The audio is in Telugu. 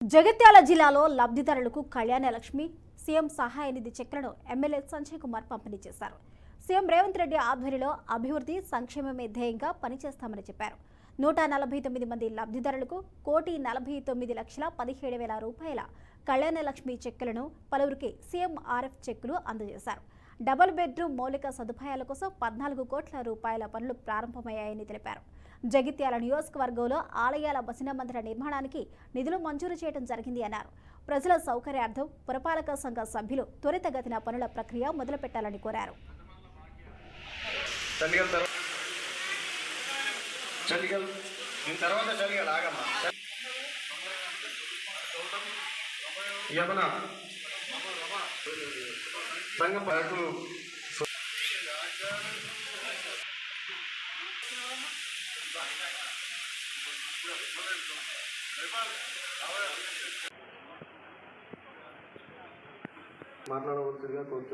జగిత్యాల జిల్లాలో లబ్ధిదారులకు కళ్యాణ లక్ష్మి సీఎం సహాయ నిధి చెక్కులను ఎమ్మెల్యే సంజయ్ కుమార్ పంపిణీ చేశారు. సీఎం రేవంత్ రెడ్డి ఆధ్వర్యంలో అభివృద్ధి సంక్షేమమే ధ్యేయంగా పనిచేస్తామని చెప్పారు. 149 మంది లబ్ధిదారులకు 1,49,17,000 రూపాయల కళ్యాణ లక్ష్మి చెక్కులను పలువురికి సీఎంఆర్ఎఫ్ చెక్కులు అందజేశారు. డబుల్ బెడ్రూమ్ మౌలిక సదుపాయాల కోసం 14 కోట్ల రూపాయల పనులు ప్రారంభమయ్యాయని తెలిపారు. జగిత్యాల నియోజకవర్గంలో ఆలయాల భజన మందిర నిర్మాణానికి నిధులు మంజూరు చేయడం జరిగింది అన్నారు. ప్రజల సౌకర్యార్థం పురపాలక సంఘ సభ్యులు త్వరితగతిన పనుల ప్రక్రియ మొదలుపెట్టాలని కోరారు. మాట్లాడవలసిందిగా కోరుతున్నాను.